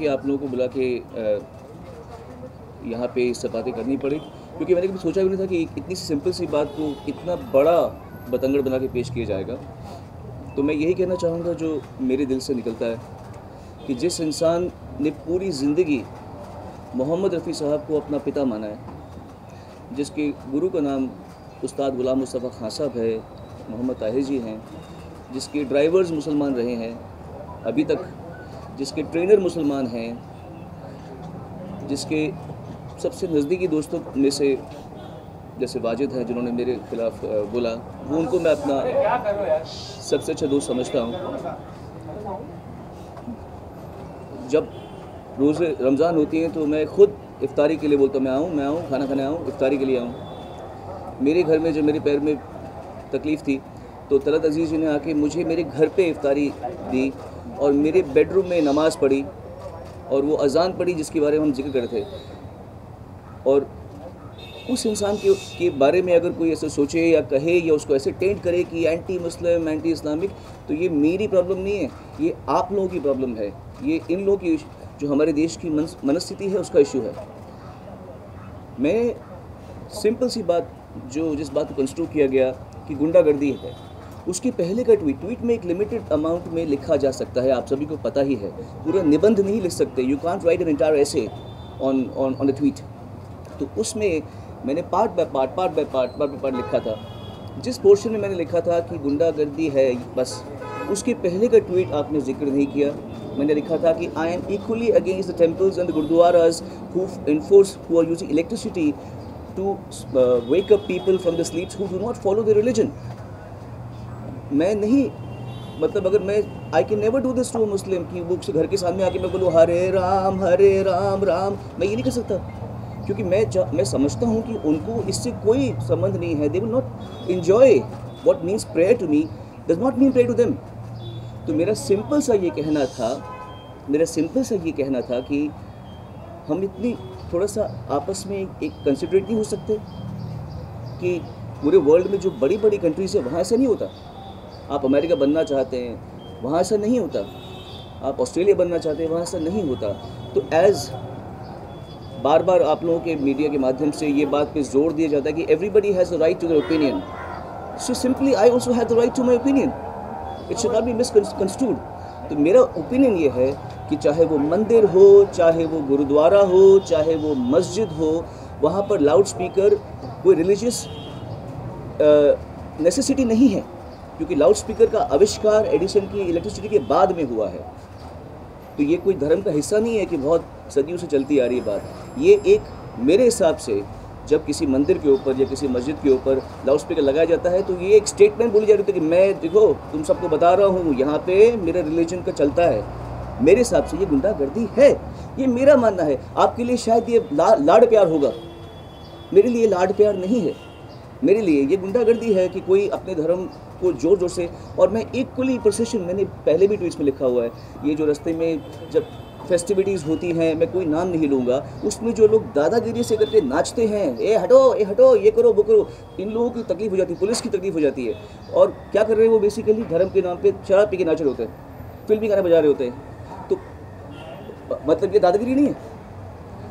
कि आप लोगों को बुला के यहाँ पे इससे बातें करनी पड़ी, क्योंकि मैंने कभी सोचा भी नहीं था कि इतनी सी सिंपल सी बात को इतना बड़ा बतंगड़ बना के पेश किया जाएगा। तो मैं यही कहना चाहूँगा जो मेरे दिल से निकलता है कि जिस इंसान ने पूरी ज़िंदगी मोहम्मद रफ़ी साहब को अपना पिता माना है, जिसके गुरु का नाम उस्ताद ग़ुलाम मुस्तफ़ा खान साहब है, मोहम्मद ताहिर जी हैं, जिसके ड्राइवर्स मुसलमान रहे हैं अभी तक, जिसके ट्रेनर मुसलमान हैं, जिसके सबसे नज़दीकी दोस्तों में से जैसे वाजिद हैं जिन्होंने मेरे ख़िलाफ़ बोला, वो उनको मैं अपना सबसे अच्छा दोस्त समझता हूँ। जब रोज़े रमज़ान होती हैं तो मैं ख़ुद इफ्तारी के लिए बोलता हूँ मैं आऊँ खाना खाने आऊँ, इफ्तारी के लिए आऊँ। मेरे घर में जब मेरे पैर में तकलीफ़ थी तो तलत अज़ीज़ जी ने आके मुझे मेरे घर पे इफ्तारी दी और मेरे बेडरूम में नमाज़ पढ़ी और वो अज़ान पढ़ी जिसके बारे में हम जिक्र कर रहे थे। और उस इंसान के बारे में अगर कोई ऐसे सोचे या कहे या उसको ऐसे टेंट करे कि एंटी मुस्लिम, एंटी इस्लामिक, तो ये मेरी प्रॉब्लम नहीं है, ये आप लोगों की प्रॉब्लम है। ये इन लोगों की जो हमारे देश की मनस्थिति है उसका इशू है। मैं सिंपल सी बात जिस बात को कंस्ट्रक्ट किया गया कि गुंडागर्दी है, उसके पहले का ट्वीट में एक लिमिटेड अमाउंट में लिखा जा सकता है, आप सभी को पता ही है। पूरा निबंध नहीं लिख सकते, you can't right an entire essay on a tweet. तो उसमें मैंने पार्ट बाय पार्ट लिखा था। जिस पोर्शन में मैंने लिखा था कि गुंडागर्दी है, बस उसके पहले का ट्वीट आपने जिक्र नहीं किया। मैंने लिखा था कि I am equally against the temples and the gurdwaras who are using electricity to wake up people from the sleeps who do not follow the religion. मैं नहीं, मतलब अगर मैं I can never do this to a Muslim कि वो घर के सामने आके मैं बोलूँ हरे राम राम, मैं ये नहीं कर सकता, क्योंकि मैं समझता हूँ कि उनको इससे कोई संबंध नहीं है। They will not enjoy what means prayer to me does not mean prayer to them. तो मेरा सिंपल सा ये कहना था कि हम इतनी थोड़ा सा आपस में एक कंसिडरेट नहीं हो सकते कि पूरे वर्ल्ड में जो बड़ी बड़ी कंट्रीज है वहाँ ऐसा नहीं होता। आप अमेरिका बनना चाहते हैं, वहाँ ऐसा नहीं होता। आप ऑस्ट्रेलिया बनना चाहते हैं, वहाँ ऐसा नहीं होता। तो बार बार आप लोगों के मीडिया के माध्यम से ये बात पे जोर दिया जाता है कि everybody has the right to their opinion, so simply I also have the right to my opinion, it should not be misconstrued. तो मेरा ओपिनियन ये है कि चाहे वो मंदिर हो, चाहे वो गुरुद्वारा हो, चाहे वो मस्जिद हो, वहाँ पर लाउड स्पीकर कोई रिलीजियस नेसेसिटी नहीं है, क्योंकि लाउड स्पीकर का आविष्कार एडिसन की इलेक्ट्रिसिटी के बाद में हुआ है। तो ये कोई धर्म का हिस्सा नहीं है कि बहुत सदियों से चलती आ रही है बात। ये एक मेरे हिसाब से जब किसी मंदिर के ऊपर या किसी मस्जिद के ऊपर लाउड स्पीकर लगाया जाता है तो ये एक स्टेटमेंट बोली जा रही है कि मैं देखो तुम सबको बता रहा हूँ यहाँ पे मेरा रिलीजन का चलता है। मेरे हिसाब से ये गुंडागर्दी है, ये मेरा मानना है। आपके लिए शायद ये लाड प्यार होगा, मेरे लिए लाड प्यार नहीं है। मेरे लिए ये गुंडागर्दी है कि कोई अपने धर्म को जोर जोर से, और मैं इक्वली प्रोसेशन, मैंने पहले भी ट्वीट्स में लिखा हुआ है, ये जो रास्ते में जब फेस्टिविटीज़ होती हैं, मैं कोई नाम नहीं लूँगा, उसमें जो लोग दादागिरी से करके नाचते हैं, ए हटो, ये करो वो करो, इन लोगों की तकलीफ हो जाती है, पुलिस की तकलीफ हो जाती है। और क्या कर रहे हैं वो बेसिकली धर्म के नाम पे शराब पी के नाच रहे होते हैं, फिल्मी गाने बजा रहे होते हैं। तो मतलब ये दादागिरी नहीं है।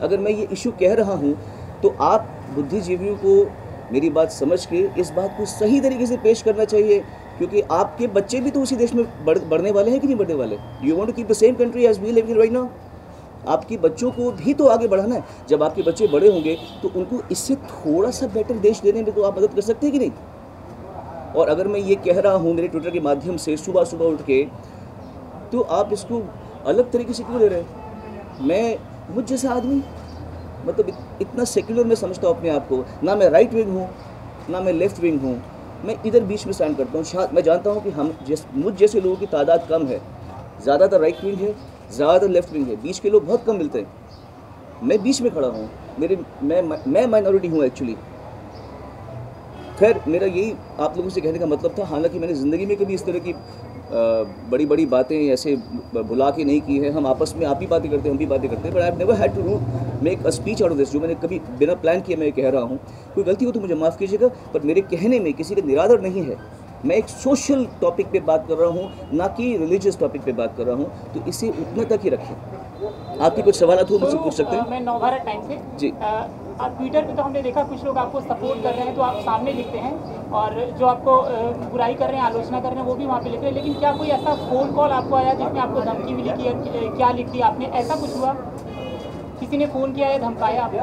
अगर मैं ये इशू कह रहा हूँ तो आप बुद्धिजीवियों को मेरी बात समझ के इस बात को सही तरीके से पेश करना चाहिए, क्योंकि आपके बच्चे भी तो उसी देश में बढ़ने वाले हैं कि नहीं बढ़ने वाले। You want to keep the same country as we live in right now. आपके बच्चों को भी तो आगे बढ़ाना है। जब आपके बच्चे बड़े होंगे तो उनको इससे थोड़ा सा बेटर देश देने में तो आप मदद कर सकते हैं कि नहीं। और अगर मैं ये कह रहा हूँ मेरे ट्विटर के माध्यम से सुबह सुबह उठ के, तो आप इसको अलग तरीके से क्यों ले रहे हैं। मैं मुझ जैसा आदमी, मतलब इतना सेक्युलर मैं समझता हूँ अपने आप को, ना मैं राइट विंग हूँ ना मैं लेफ्ट विंग हूँ, मैं इधर बीच में स्टैंड करता हूँ। मैं जानता हूँ कि मुझ जैसे लोगों की तादाद कम है, ज़्यादातर राइट विंग है, ज़्यादातर लेफ्ट विंग है, बीच के लोग बहुत कम मिलते हैं। मैं बीच में खड़ा हूँ, मैं माइनॉरिटी हूँ एक्चुअली। खैर मेरा यही आप लोगों से कहने का मतलब था। हालांकि मैंने ज़िंदगी में कभी इस तरह की बड़ी बड़ी बातें ऐसे भुला के नहीं की है। हम आपस में आप ही बातें करते हैं, हम भी बातें करते हैं, but I have never had to make a speech out of this, जो मैंने कभी बिना प्लान किए मैं कह रहा हूँ। कोई गलती हो तो मुझे माफ़ कीजिएगा, पर मेरे कहने में किसी का निरादर नहीं है। मैं एक सोशल टॉपिक पे बात कर रहा हूँ, ना कि रिलीजियस टॉपिक पे बात कर रहा हूँ, तो इसे उतना तक ही रखें। आपकी कुछ सवाल हो मुझसे पूछ सकते हैं। मैं नवभारत टाइम से जी। आप ट्विटर पे तो हमने देखा कुछ लोग आपको सपोर्ट कर रहे हैं तो आप सामने लिखते हैं, और जो आपको बुराई कर रहे हैं, आलोचना कर रहे हैं, वो भी वहाँ पे लिख रहे हैं, लेकिन क्या कोई ऐसा फ़ोन कॉल आपको आया जिसमें आपको धमकी मिली कि क्या लिख दिया आपने, ऐसा कुछ हुआ? किसी ने फ़ोन किया या धमकाया आपको?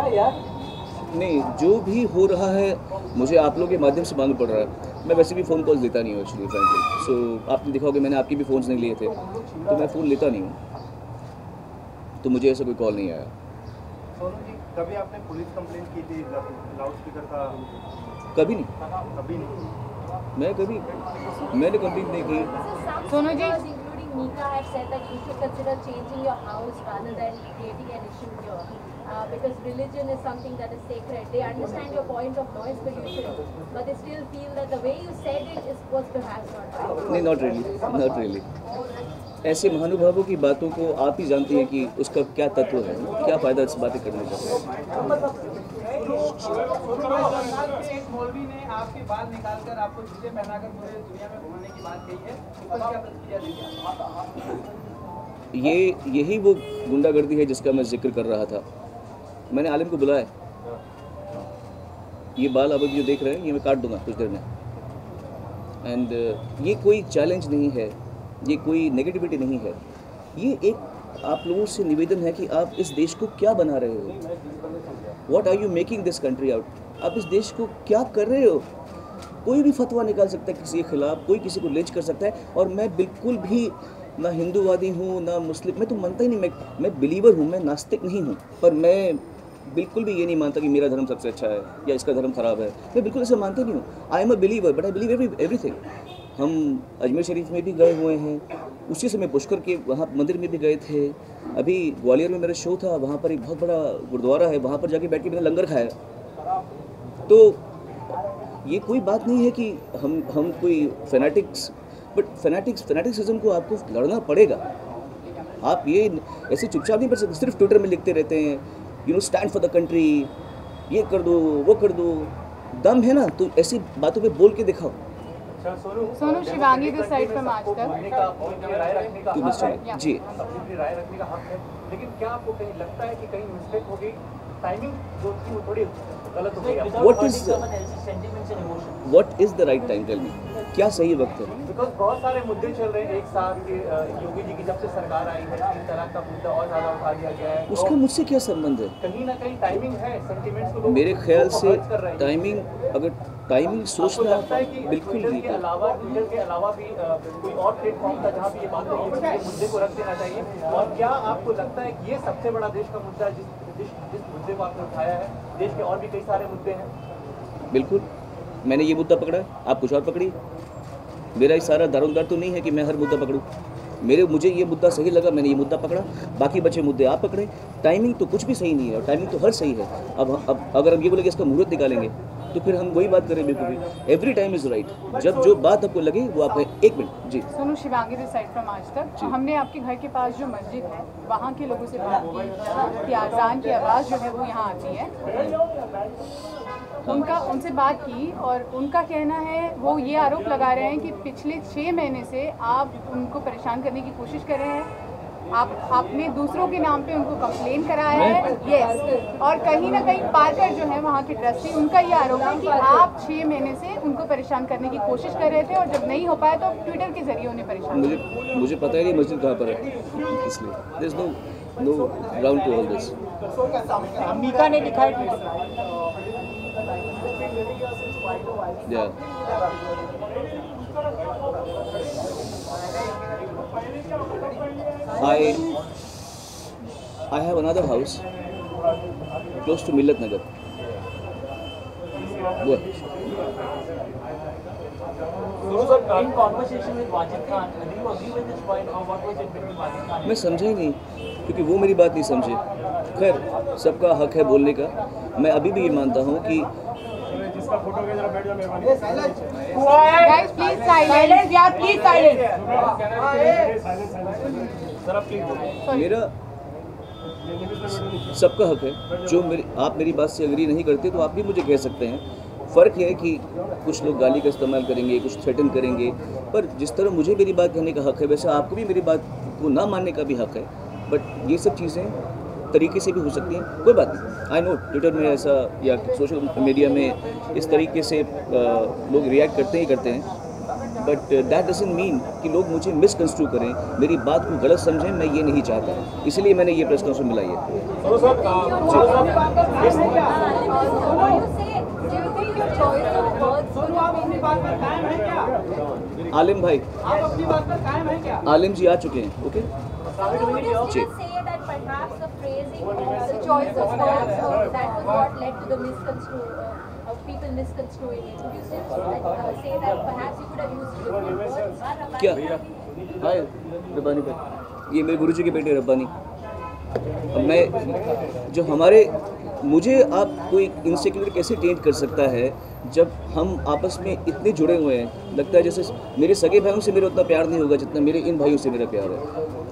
नहीं, जो भी हो रहा है मुझे आप लोगों के माध्यम से मालूम पड़ रहा है। मैं वैसे भी फ़ोन कॉल्स लेता नहीं हूँ एक्चुअली फ्रैंकली। सो आपने देखा होगा मैंने आपके भी फ़ोन्स नहीं लिए थे, तो मैं फ़ोन लेता नहीं हूँ, तो मुझे ऐसा कोई कॉल नहीं आया। सोनू जी, कभी आपने पुलिस कंप्लेंट की थी लाउड स्पीकर का? कभी नहीं। कभी नहीं। मैंने कंप्लेंट नहीं की। Sonu ji, including Nika have said that you should consider changing your house rather than creating an issue here. Because religion is something that is sacred. They understand your point of noise pollution, but they still feel that the way you said it was perhaps not right. नहीं, not really. ऐसे महानुभावों की बातों को आप ही जानती हैं कि उसका क्या तत्व है, क्या फ़ायदा इस बातें करने का। एक मौलवी ने आपके बाल निकालकर आपको जूते पहनाकर पूरे दुनिया में घुमाने की बात कही है, इस पर क्या प्रतिक्रिया देंगे? यही वो गुंडागर्दी है जिसका मैं जिक्र कर रहा था। मैंने आलिम को बुलाया, ये बाल अब जो देख रहे हैं ये मैं काट दूंगा कुछ देर में। एंड ये कोई चैलेंज नहीं है, ये कोई नेगेटिविटी नहीं है, ये एक आप लोगों से निवेदन है कि आप इस देश को क्या बना रहे हो। What are you making this country out? आप इस देश को क्या कर रहे हो? कोई भी फतवा निकाल सकता है किसी के खिलाफ, कोई किसी को लिंच कर सकता है। और मैं बिल्कुल भी ना हिंदूवादी हूँ ना मुस्लिम, मैं तो मानता ही नहीं, मैं बिलीवर हूँ, मैं नास्तिक नहीं हूँ। पर मैं बिल्कुल भी ये नहीं मानता कि मेरा धर्म सबसे अच्छा है या इसका धर्म खराब है। मैं बिल्कुल ऐसा मानता नहीं हूँ। I am a believer but I believe everything. हम अजमेर शरीफ में भी गए हुए हैं, उसी समय पुष्कर के वहाँ मंदिर में भी गए थे। अभी ग्वालियर में मेरा शो था, वहाँ पर एक बहुत बड़ा गुरुद्वारा है, वहाँ पर जाके बैठ के मैंने लंगर खाया। तो ये कोई बात नहीं है कि हम कोई फैनेटिक्स, बट फैनेटिक्सिज्म को आपको लड़ना पड़ेगा। आप ये ऐसे चुपचाप नहीं कर सकते, सिर्फ ट्विटर में लिखते रहते हैं you know stand for the country, ये कर दो वो कर दो। दम है ना तो ऐसी बातों पे बोल के दिखाओ। Sonu, Shivangi this side from Aaj तक। राय रखने का हक है जी, अपनी राय रखने का हक है, लेकिन क्या आपको कहीं लगता है कि कहीं मिस्टेक हो गई, टाइमिंग जो थी वो थोड़ी गलत हो गई? What is the right time? Tell me, क्या सही वक्त है? बिकॉज बहुत सारे मुद्दे चल रहे हैं एक साथ। योगी जी की जब से सरकार आई है 3 तलाक का मुद्दा और ज़्यादा उठा दिया गया है। उसका मुझसे क्या संबंध है? कहीं ना कहीं टाइमिंग है, सेंटिमेंट्स को लोग मेरे ख्याल से कर रहे हैं। टाइमिंग, अगर टाइमिंग सोचना लगता है कि बिल्कुल ट्विटर नहीं के है। अलावा भी कोई और प्लेटफॉर्म था जहाँ पे ये बात होगी, ये मुद्दे को रख देना चाहिए। और क्या आपको लगता है कि ये सबसे बड़ा देश का मुद्दा जिस मुद्दे को आपने उठाया है? देश के और भी कई सारे मुद्दे हैं। बिल्कुल, मैंने ये मुद्दा पकड़ा है, आप कुछ और पकड़िए। मेरा ये सारा दारोमदार तो नहीं है कि मैं हर मुद्दा पकड़ूं। मुझे ये मुद्दा सही लगा, मैंने ये मुद्दा पकड़ा, बाकी बचे मुद्दे आप पकड़े। टाइमिंग तो कुछ भी सही नहीं है, टाइमिंग तो हर सही है। अब अगर हम ये बोले कि इसका मुहूर्त निकालेंगे तो फिर हम वही बात करें। बिल्कुल भी एवरी टाइम इज़ राइट, जब जो बात आपको लगे वो आप। एक मिनट जी। Sonu, Shivangi this side from Aaj Tak. हमने आपके घर के पास जो मस्जिद है वहाँ के लोगों से बात की, अजान की आवाज़ जो है वो यहाँ आती है, उनसे बात की, और उनका कहना है, वो ये आरोप लगा रहे हैं कि पिछले 6 महीने से आप उनको परेशान करने की कोशिश कर रहे हैं। आपने दूसरों के नाम पे उनको कंप्लेन कराया है। यस, और कहीं ना कहीं पार्कर जो है वहाँ के ट्रस्टी, उनका ये आरोप है कि आप 6 महीने से उनको परेशान करने की कोशिश कर रहे थे, और जब नहीं हो पाया तो ट्विटर के जरिए उन्हें परेशान। मुझे पता ही नहीं मस्जिद कहाँ पर है, इसलिए there is no ground to all this. Mika ने लिखा है Yeah. I have another house close to Millat Nagar. What? In conversation with Wajid Khan, do you agree with this point, or what was it between Wajid Khan? मैं समझा ही नहीं, क्योंकि वो मेरी बात नहीं समझे। खैर, सबका हक है बोलने का। मैं अभी भी ये मानता हूँ कि Guys, please silence. Yeah, please silence. मेरा सबका हक है। जो आप मेरी बात से एग्री नहीं करते तो आप भी मुझे कह सकते हैं। फ़र्क है कि कुछ लोग गाली का इस्तेमाल करेंगे, कुछ थ्रेटन करेंगे, पर जिस तरह मुझे मेरी बात कहने का हक़ है वैसे आपको भी मेरी बात को ना मानने का भी हक़ है। बट ये सब चीज़ें तरीके से भी हो सकती हैं, कोई बात नहीं। आई नो ट्विटर में ऐसा या सोशल मीडिया में इस तरीके से लोग रिएक्ट करते हैं, बट दैट डजंट मीन कि लोग मुझे मिसकंस्ट्रू करें, मेरी बात को गलत समझें। मैं ये नहीं चाहता, इसलिए मैंने ये प्रेस कॉन्फ्रेंस मिलाई है। आलिम भाई, आप अपनी बात पर कायम हैं क्या? आलिम जी आ चुके हैं। ओके जी। Perhaps the phrasing or the choice of words that was what led to the of people misconstruing it. Would you still say that perhaps you could have used different words? क्या? हाय रब्बानी भाई, ये मेरे गुरुजी के बेटे रब्बानी। मैं जो हमारे मुझे आप कोई इनसिक्योर कैसे टेंट कर सकता है जब हम आपस में इतने जुड़े हुए हैं। लगता है जैसे मेरे सगे भाइयों से मेरा उतना प्यार नहीं होगा जितना मेरे इन भाइयों से मेरा प्यार है।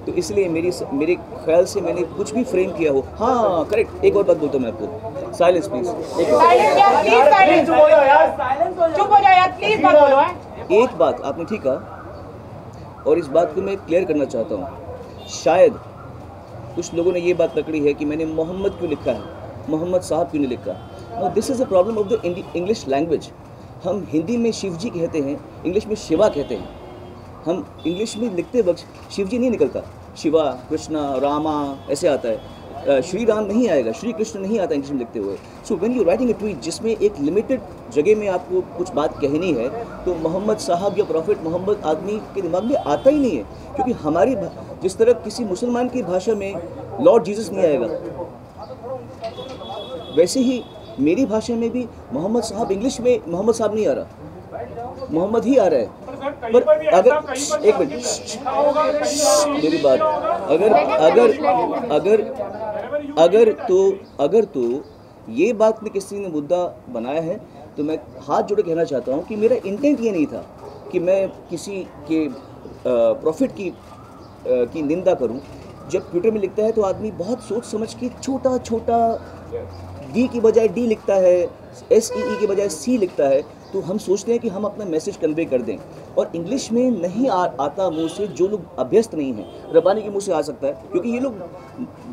तो इसलिए मेरे ख्याल से मैंने कुछ भी फ्रेम किया हो। हाँ करेक्ट, एक और बात बोलता हूँ मैं आपको। साइलेंस प्लीज, चुप हो जाओ यार प्लीज, मत बोलो। एक बात आपने ठीक कहा और इस बात को मैं क्लियर करना चाहता हूँ। शायद कुछ लोगों ने ये बात पकड़ी है कि मैंने मोहम्मद क्यों लिखा है, मोहम्मद साहब क्यों नहीं लिखा। No, this is a problem of the English language. हम हिंदी में शिव जी कहते हैं, इंग्लिश में शिवा कहते हैं। हम इंग्लिश में लिखते वक्त शिव जी नहीं निकलता, शिवा, कृष्णा, रामा ऐसे आता है। श्री राम नहीं आएगा, श्री कृष्ण नहीं आता इंग्लिश में लिखते हुए। So when you writing a tweet जिसमें एक लिमिटेड जगह में आपको कुछ बात कहनी है, तो मोहम्मद साहब या प्रॉफिट मोहम्मद आदमी के दिमाग में आता ही नहीं है। क्योंकि हमारी जिस तरह किसी मुसलमान की भाषा में लॉर्ड जीसस नहीं आएगा, वैसे ही मेरी भाषा में भी मोहम्मद साहब इंग्लिश में मोहम्मद साहब नहीं आ रहा, मोहम्मद ही आ रहा है। पर अगर एक मिनट मेरी बात, अगर तो ये बात में किसी ने मुद्दा बनाया है तो मैं हाथ जोड़े कहना चाहता हूँ कि मेरा इंटेंट ये नहीं था कि मैं किसी के प्रॉफिट की निंदा करूँ। जब ट्विटर में लिखता है तो आदमी बहुत सोच समझ के छोटा छोटा डी की बजाय डी लिखता है, SEE की बजाय C लिखता है। तो हम सोचते हैं कि हम अपना मैसेज कन्वे कर दें, और इंग्लिश में नहीं आता मुंह से जो लोग अभ्यस्त नहीं हैं। रब्बानी के मुंह से आ सकता है क्योंकि ये लोग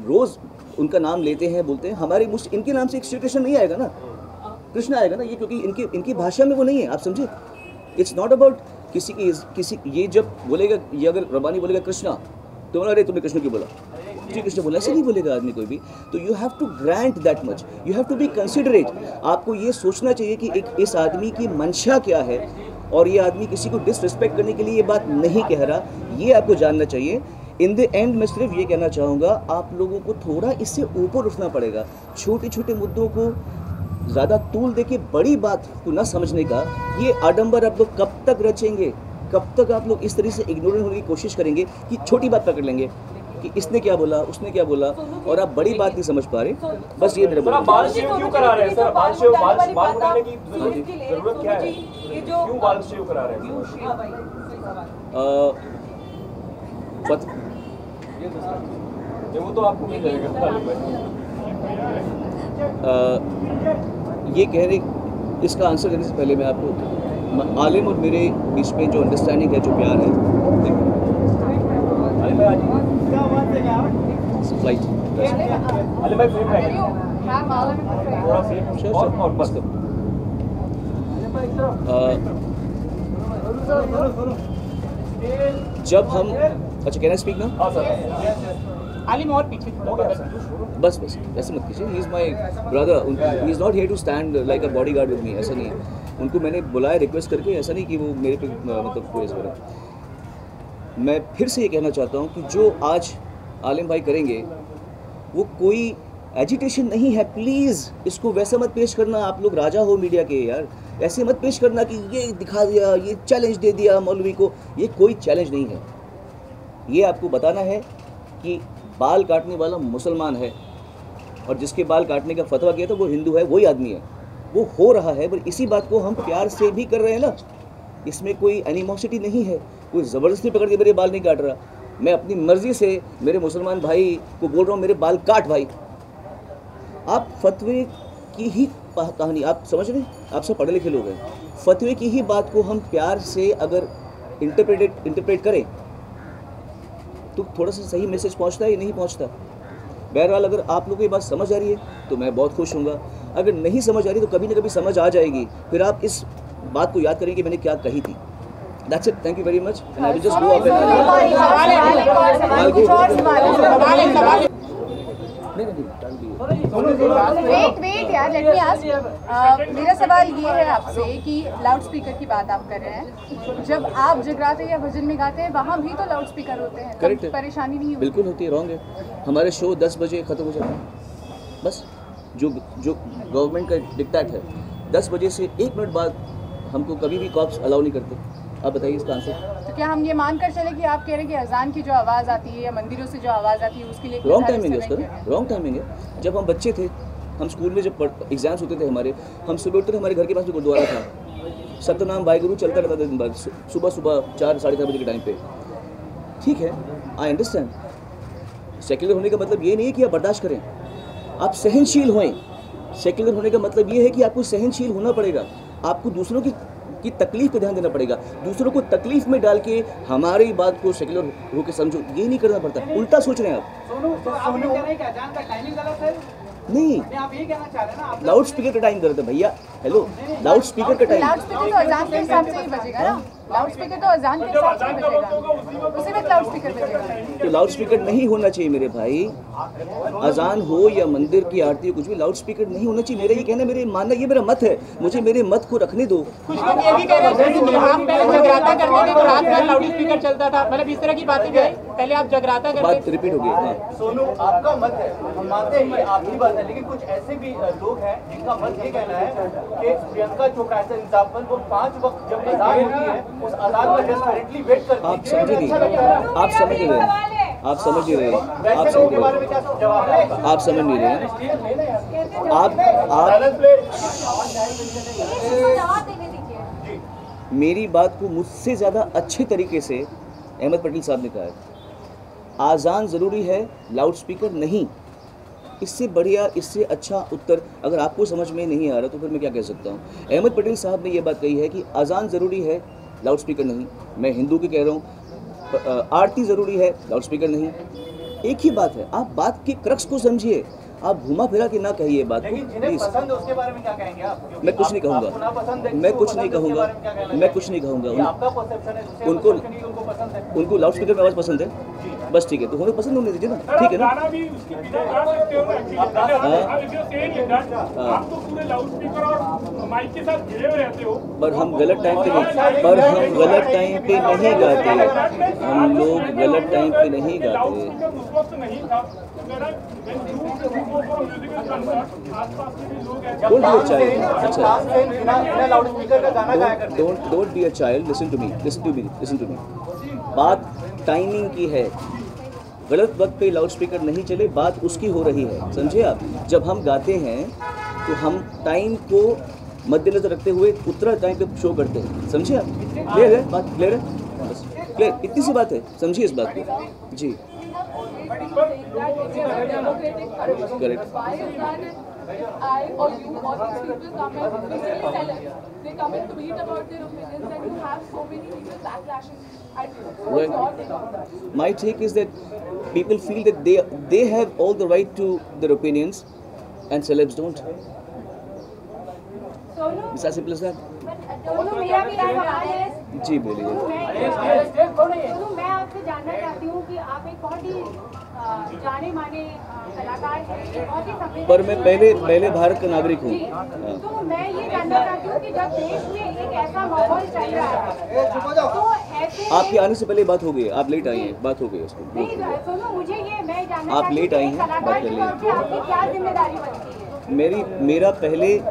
रोज़ उनका नाम लेते हैं, बोलते हैं। हमारे मुंह से इनके नाम से एक श्री कृष्ण नहीं आएगा ना, कृष्ण आएगा ना, ये क्योंकि इनकी भाषा में वो नहीं है। आप समझे, इट्स नॉट अबाउट किसी ये जब बोलेगा, ये अगर रब्बानी बोलेगा कृष्णा तो बोला अरे तुमने कृष्ण क्यों बोला, श्री कृष्ण बोला, ऐसे नहीं बोलेगा आदमी कोई भी। तो you have to grant that much, you have to be considerate. आपको ये सोचना चाहिए कि इस आदमी की मंशा क्या है, और ये आदमी किसी को डिसरिस्पेक्ट करने के लिए ये बात नहीं कह रहा, ये आपको जानना चाहिए। इन द एंड मैं सिर्फ ये कहना चाहूँगा, आप लोगों को थोड़ा इससे ऊपर उठना पड़ेगा। छोटे छोटे मुद्दों को ज़्यादा तूल दे के बड़ी बात को न समझने का ये आडंबर आप लोग कब तक रचेंगे, कब तक आप लोग इस तरह से इग्नोरेंट होने की कोशिश करेंगे कि छोटी बात पकड़ लेंगे कि इसने क्या बोला, उसने क्या बोला, और आप बड़ी बात नहीं समझ पा रहे। बस ये मेरा बाल शेव क्यों करा रहे हैं सर? बाल शेव बाल बनाने की जरूरत क्या है? क्यों बाल शेव करा रहे हैं? वो तो आपको मिल जाएगा। ये कह रहे, इसका आंसर देने से पहले मैं आपको आलिम और मेरे बीच में जो अंडरस्टैंडिंग है, जो प्यार है, फ्लाइट जब हम अच्छा कैन आई स्पीक ना? आलिम और पीछे बस ऐसे मत कीजिए। He is my brother, he is not here to stand like a bodyguard with me, ऐसा नहीं है। उनको मैंने बुलाया रिक्वेस्ट करके, ऐसा नहीं कि वो मेरे पे मतलब कोई ऐसा करें। मैं फिर से ये कहना चाहता हूँ कि जो आज आलिम भाई करेंगे वो कोई एजिटेशन नहीं है। प्लीज़ इसको वैसा मत पेश करना, आप लोग राजा हो मीडिया के यार, ऐसे मत पेश करना कि ये दिखा दिया, ये चैलेंज दे दिया मौलवी को। ये कोई चैलेंज नहीं है। ये आपको बताना है कि बाल काटने वाला मुसलमान है और जिसके बाल काटने का फतवा किया था वो हिंदू है, वही आदमी है। वो हो रहा है, पर इसी बात को हम प्यार से भी कर रहे हैं ना, इसमें कोई एनिमोसिटी नहीं है। कोई ज़बरदस्ती पकड़ के मेरे बाल नहीं काट रहा, मैं अपनी मर्ज़ी से मेरे मुसलमान भाई को बोल रहा हूँ मेरे बाल काट भाई। आप फतवे की ही कहानी आप समझ रहे हैं, आप सब पढ़े लिखे लोग हैं। फतवे की ही बात को हम प्यार से अगर इंटरप्रेट करें तो थोड़ा सा सही मैसेज पहुंचता है या नहीं पहुंचता। बहरहाल अगर आप लोगों को ये बात समझ आ रही है तो मैं बहुत खुश हूँगा, अगर नहीं समझ आ रही तो कभी ना कभी समझ आ जाएगी, फिर आप इस बात को याद करेंगे कि मैंने क्या कही थी। That's it. Thank you very much. And I will just go up wait यार, लेट मी आस्क। मेरा सवाल ये है आपसे कि लाउड स्पीकर की बात आप कर रहे हैं, जब आप जगराते या भजन में गाते हैं वहाँ भी तो लाउड स्पीकर होते हैं, करेक्ट है, परेशानी नहीं होती? बिल्कुल होती है, रॉन्ग है। हमारे शो 10 बजे ख़त्म हो जाता है, बस जो गवर्नमेंट का डिक्टेट है 10 बजे से 1 मिनट बाद हमको कभी भी कॉप्स अलाउ नहीं करते। आप बताइए इसका आंसर। तो क्या हम ये मान कर चले कि आप कह रहे हैं कि अजान की जो आवाज़ आती है या मंदिरों से जो आवाज़ आती है उसके लिए रॉन्ग टाइमिंग है उसका, रॉन्ग टाइमिंग है। जब हम बच्चे थे, हम स्कूल में जब एग्जाम्स होते थे हमारे, हम सुबह उठते थे, हमारे घर के पास में गुरुद्वारा था, सतनाम वाहिगुरु चलता रहता था दिन भर, सुबह 4 साढ़े 4 बजे के टाइम पे। ठीक है, आई अंडरस्टैंड। सेक्युलर होने का मतलब ये नहीं है कि आप बर्दाश्त करें, आप सहनशील होएं। सेक्युलर होने का मतलब ये है कि आपको सहनशील होना पड़ेगा, आपको दूसरों की तकलीफ पे ध्यान देना पड़ेगा, दूसरों को तकलीफ में डाल के हमारी बात को सेक्युलर होकर समझो, ये नहीं करना पड़ता। उल्टा सोच रहे हैं आप। सोनू, तो आप ये कह रहे हैं कि अजान का टाइमिंग गलत है? नहीं, आप ये कहना चाह रहे हैं ना, आप लाउड स्पीकर का टाइम गलत है भैया। हेलो, लाउड स्पीकर का टाइम, लाउड स्पीकर तो अजान के हिसाब से ही बजेगा ना, लाउड स्पीकर तो अजान के हिसाब से ही बजेगा, उसी में लाउड स्पीकर बजेगा। तो लाउड स्पीकर नहीं होना चाहिए मेरे भाई, अजान हो या मंदिर की आरती हो, कुछ भी लाउड स्पीकर नहीं होना चाहिए। मेरा ये कहना, मेरे मानना, ये मेरा मत है, मुझे मेरे मत को रखने दो। कुछ लोग ये भी कह रहे हैं कि आप पहले जगराता करते थे तो रात भर लाउड स्पीकर चलता था, मतलब इस तरह की बातें भी आई, पहले आप जगराता करते बात रिपीट हो गई। हाँ, सोनू, आपका मत है, हम मानते हैं ये आपकी बात है, लेकिन कुछ ऐसे भी लोग हैं जिनका मत ये कहना है कि प्रियंका चोपड़ा ऐसा एग्जाम्पल, वो 5 वक्त जब अजान होती है उस अजान का डेस्परेटली वेट करती है। आप समझ नहीं, आप समझ नहीं रहे, आप समझ नहीं रहे, आप वैसे समझ लोगों के बारे नहीं में क्या जवाब है आपका? रहे, आप समझ नहीं रहे। आप जवाब देने दीजिए। मेरी बात को मुझसे ज़्यादा अच्छे तरीके से अहमद पटेल साहब ने कहा है, आज़ान ज़रूरी है, लाउड स्पीकर नहीं। इससे बढ़िया, इससे अच्छा उत्तर अगर आपको समझ में नहीं आ रहा तो फिर मैं क्या कह सकता हूँ। अहमद पटेल साहब ने ये बात कही है कि आज़ान ज़रूरी है, लाउड स्पीकर नहीं। मैं हिंदू की कह रहा हूँ, आरती ज़रूरी है, लाउड स्पीकर नहीं। एक ही बात है, आप बात के क्रक्स को समझिए, आप घुमा फिरा के ना कहिए बात को, लेकिन जिन्हें प्लीज़। पसंद है उसके बारे में क्या कहेंगे आप? क्योंकि मैं कुछ नहीं आपको कहूँगा, नापसंद है, मैं किसी को कुछ नहीं पसंद है, उसके कहूँगा, बारे में क्या कहना मैं कुछ नहीं कहूँगा। ये आपका परसेप्शन है, दूसरे उनको- perception नहीं, उनको पसंद है। उनको लाउड स्पीकर में आवाज़ पसंद है, बस ठीक है, तो हमें पसंद होने दीजिए ना, ठीक है ना। गाना भी उसके बिना गा सकते हो actually। अब if you're saying it that, आप तो पूरे लाउड स्पीकर और माइक के साथ घिरे हुए रहते हो। पर हम गलत टाइम पे नहीं, पर हम गलत टाइम पे नहीं गाते, हम लोग गलत टाइम पे नहीं लाउड गाते। स्पीकर उस वक्त नहीं था। आसपास के भी लोग ऐसे Don't be a child. जब अच्छा, तानसेन बिना लाउड स्पीकर का गाना गाया करते थे। don't be a child. Listen to me. Listen to me. बात टाइमिंग की है। गलत वक्त पे लाउड स्पीकर नहीं चले, बात उसकी हो रही है, समझे आप। जब हम गाते हैं तो हम टाइम को मद्देनजर रखते हुए उतना टाइम पे शो करते हैं, समझे आप। क्लियर है बात, क्लियर है, बस क्लियर, इतनी सी बात है, समझिए इस बात को जी। Correct. I or you or these people come and basically tell us. They come and tweet about their opinions and you have so many people backlashing at you. What's your take on that? My take is that people feel that they have all the right to their opinions and celebs don't. It's as simple as that. Sonu, मेरा भी एक सवाल है। जी बोलिए। सोनू, मैं आपसे जानना चाहती हूँ कि आप एक बहुत ही जाने माने कलाकार हैं, एक बहुत ही संवेदनशील पर मैं पहले भारत का नागरिक हूँ। जी, हाँ। तो मैं ये जानना चाहती हूँ कि जब देश में एक ऐसा माहौल चल रहा है तो ऐसे आपके आने से पहले बात हो गई, आप लेट आई हैं, बात हो गई उसको। नहीं सोनू, मुझे ये मैं जानना आप चाहती हूँ लेट कि आई एक हैं, कलाकार बात के कर तौर पे आपकी क्या जिम्मेदारी बनती है? मेरा पहले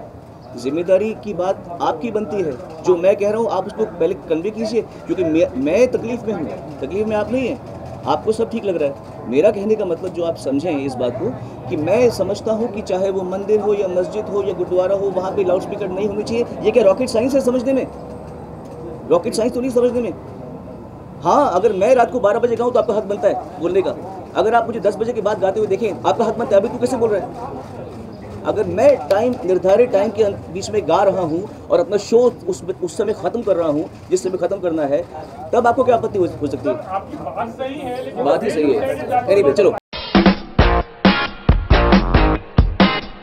जिम्मेदारी की बात आपकी बनती है। जो मैं कह रहा हूँ आप उसको पहले कन्वे कीजिए, क्योंकि मैं तकलीफ में हूँ, तकलीफ में आप नहीं हैं। आपको सब ठीक लग रहा है। मेरा कहने का मतलब जो आप समझें इस बात को कि मैं समझता हूँ कि चाहे वो मंदिर हो या मस्जिद हो या गुरुद्वारा हो, वहाँ पे लाउड स्पीकर नहीं होनी चाहिए। ये क्या रॉकेट साइंस है समझने में? रॉकेट साइंस तो नहीं समझने में। हाँ, अगर मैं रात को 12 बजे गाऊँ तो आपका हक बनता है बोलने का। अगर आप मुझे 10 बजे के बाद गाते हुए देखें, आपका हक बनता है। अभी तू कैसे बोल रहा है? अगर मैं टाइम निर्धारित टाइम के बीच में गा रहा हूँ और अपना शो उस समय ख़त्म कर रहा हूँ जिस समय ख़त्म करना है, तब आपको क्या आपत्ति हो सकती है? आपकी बात सही है, लेकिन बात ही सही है। एनीवे, चलो